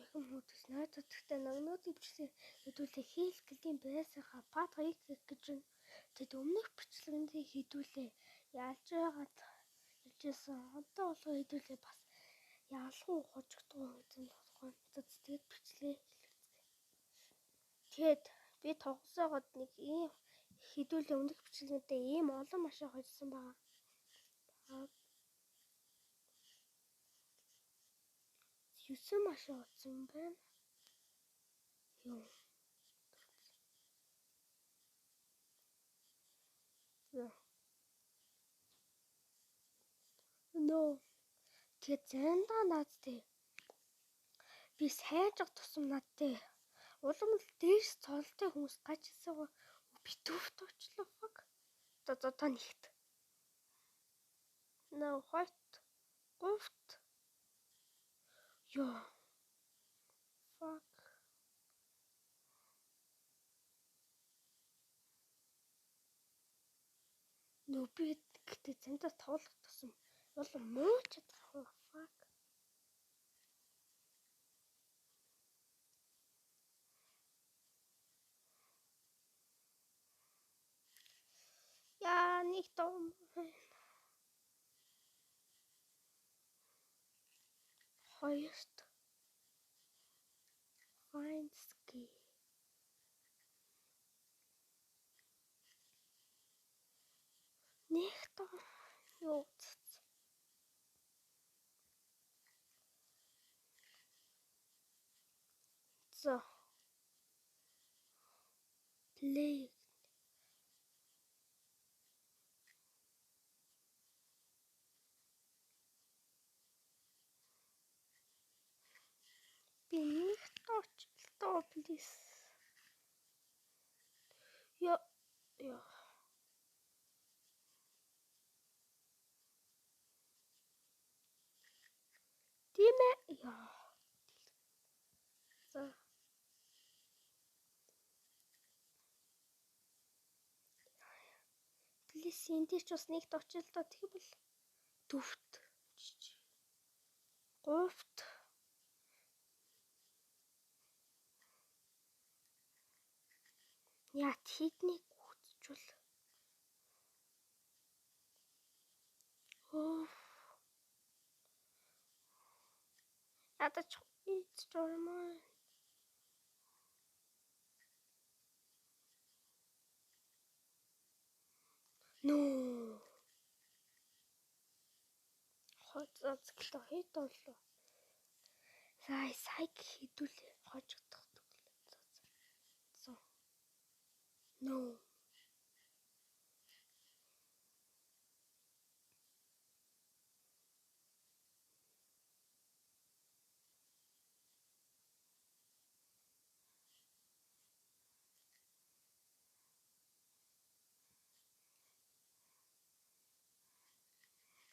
дахин хүмүүс найзууд гэхдээ ногнуудын бичлэг хэдүүлээ хийлгэлийн байсаага патрик гэж байна. Тэд өмнөх бичлэгэндээ хэдүүлээ ялж байгаад хэлжсэн. Одоо болго хэдүүлээ бас ялган хожигдгоо үзэн тодорхой мэдээд тэгээд бичлээ хэлэлцгээе. Тэгэд би тогсоогод нэг ийм хэдүүлээ өмнөх бичлэгүүдээ ийм олон машин хожсон байгаа. 9 машин утсан байна. Юу. Тэгээд зандаа наадтай. Би сайжрах тусам надтай. Улам л дээш цолтой хүмүүс гаж хэлсээгөө би төвт очлоо фак. За нэгт. Хойт. Говт. Ёо. Фак. Би гэдэг зандаа тоглох тусам улам муу чадах фак. Яа, нэг том. Хоёрт. Файнски. Нэг том. Юу. За. Плей. Би нэг тоо плиз. Ёо. Тимэ. Ёо. За. Плиз энд ч бас нэг очил доо тэгвэл дүвт. Говт. Яа тэднийг үзчихвэл. Ядаж ийцчормоо. Хоцоцтой хэд болов. Сайг хэдүүлээ хожигдох төглөө.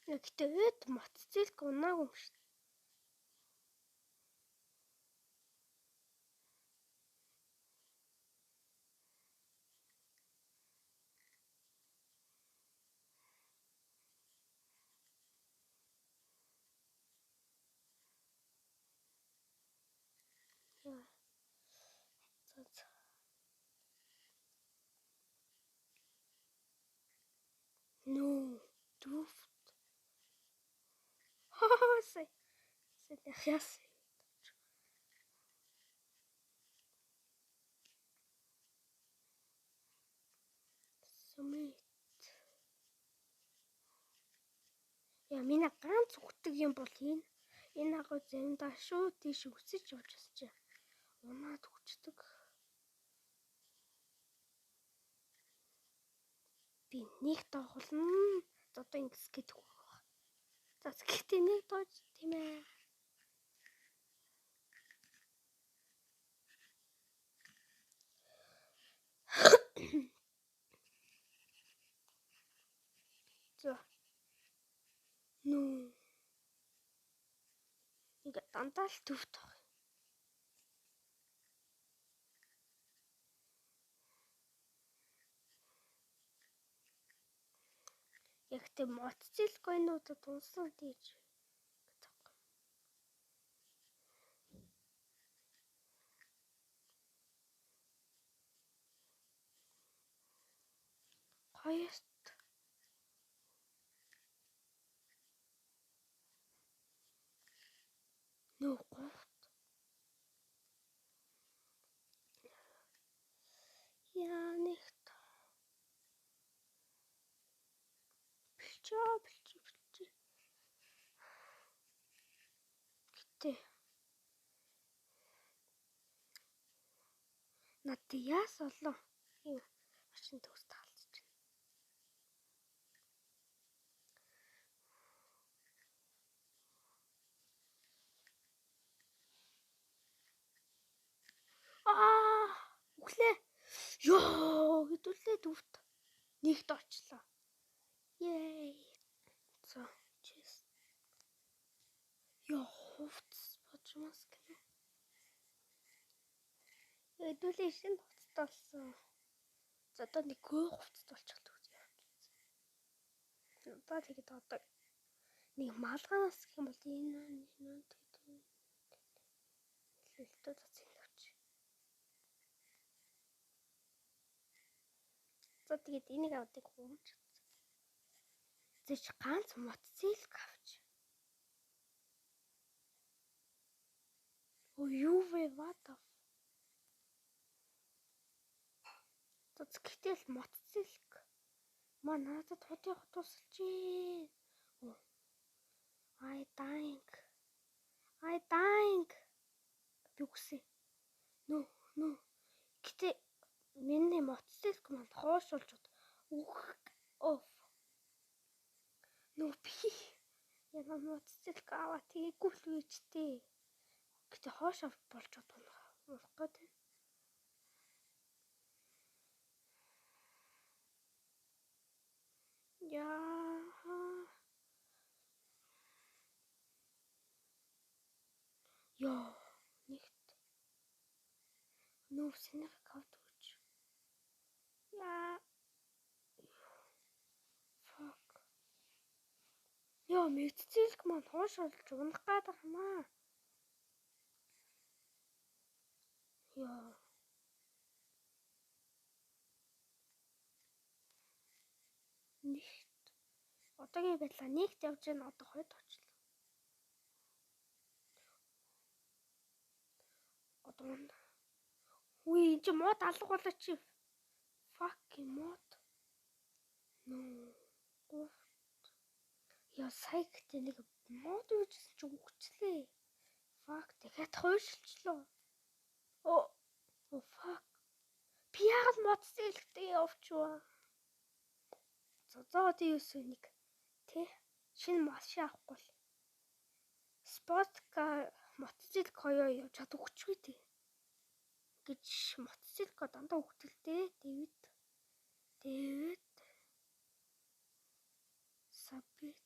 Гэхдээ эд мотоцикл унаагүй юм шүү. Дүвт. Сэй. Яс. Сумит. Яа, миний ганц үгтэг юм бол энэ агуу заримдаа шууд тийш өсөж явж басчих. Унаад хүчдэг. Би нэг тоглоно. Одоо ингэс гэдэг байна. За гэхдээ нэг тооч тийм ээ. За. Ингээ дандаа л төвт баг. Ягтэй мотоциклгоонуудад унсан тийж. хоёрт нөө гуравт яа нэгт бэлчээ гэтээ над яас олон юм машин төгс таалж өглөө ёо хэдүүлээ дүрт нэгт очлоо. Yay. За чиз. Ёо хувцс божмас гэнэ. Хэдүүлээ шинэ хувцас болсон. За одоо нэг гоо хувцас болчихлоо гэж яах вэ? Одоо тэгээд одоо нэг малгайнаас гэх юм бол энэ хэлэлтөө зацэлвч. За тэгээд энийг авдаг хуумч. Зэч ганц мотоцикл авч. Оо юу вэ what the. Гэтэл мотоцикл маа надад хотын тусалж ээ. I dying. Би үгсэн. Нөө. Гэтэ миний мотоцикл манд хоошуулж оф. Нөө би яна мотоцикл аваа тэгээгүй л үечтэй. Гэтэ хоош авч болж унах гэдэг. Ёо нэгт нөө синер код өгч. Fuck. Ёо мотоцикл манд хоошуулж унах гэдэг юмаа. Ёо. Нэгт. Одоогийн байдлаар нэгт явж гэн одоо хойд очлоо. Одоо үе энэ чи мод алга болоо чи. Fucking мод. Нөө. Яа сая гэдэг нэг мод үүссэн чи үгчлээ. Fuck дахиад хойшлчлоо. Оо fuck. Би яагаад мотоциклтэй явчихваа. За тийс нэг тий шинэ машин авахгүй л. Спортка мотоцикл хоёроо явж чаддаг хүчгүй тий. Гэж мотоцикл дандаа хөвтөлтэй. Дэвид сабит.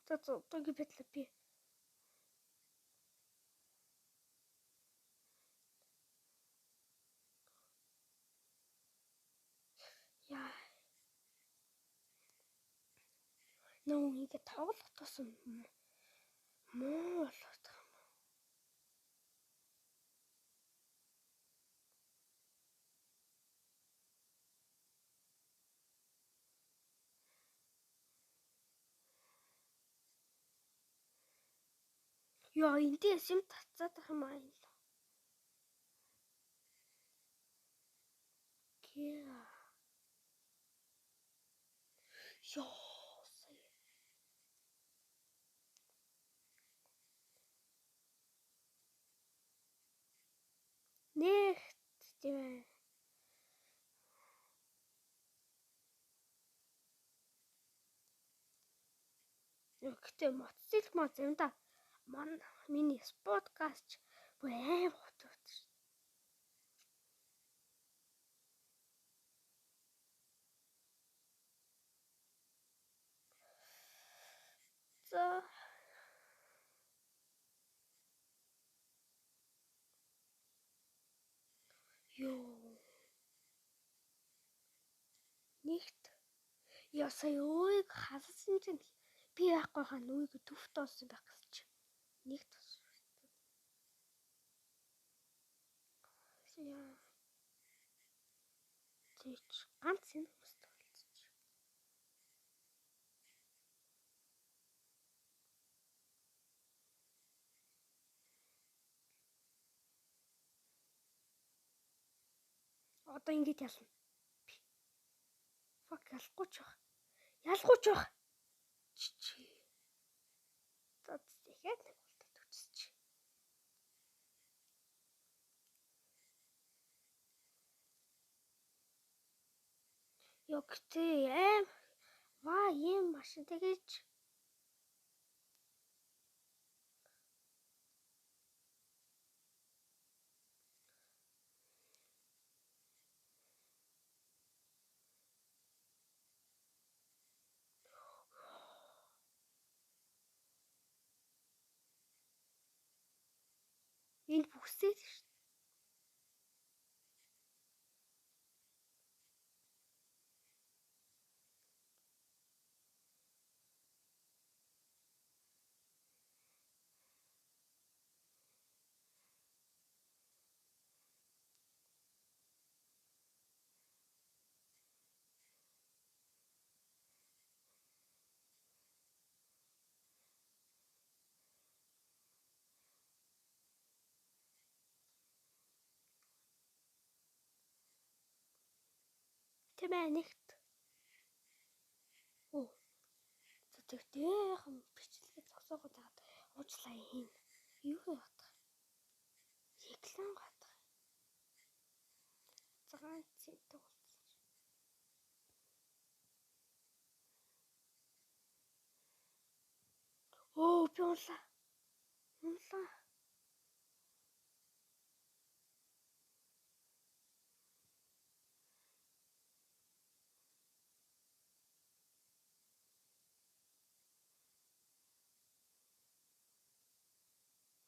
За одоогийн байдлаар би яа нөө ингэ тоглох тосон муу болоод байгаа юм. Яа эндээ сим тацаад байгаа юм аа. Яа. Ёо. Нэгт тийм. Гэтэ мотоцикл маа замда миний спорткаст бүр аим хотод шүү. За ёо. Нэгт яа сая өөг халсан чинь би яахгүй хаа нүг төвт олсон байх гэж чи. Нэгт Яа. Тэч ганц энэ хүмүүстэй болчих. Одоо ингэж ялна. Fuck ялахгүй ч баг. Ялахгүй ч баг. Чи. За дахиад нэг болтод үчсч. Ёгтэй аим. Ваа юм машин тэгэж. Энэ бүсээд шүү. Тэмээ нэгт. Оо. Тэгтээхэн бичлэгээ зогсоогоо дагаад уучлаа хийн. Юу яах? Реклам гадах. Цагаан цэнтэй болсон. Оо би унлаа. Унлаа.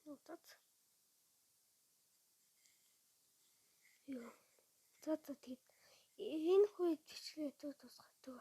Утас. Юу. За тийм. Энэ хүү бичлэгээ тусгах дөө.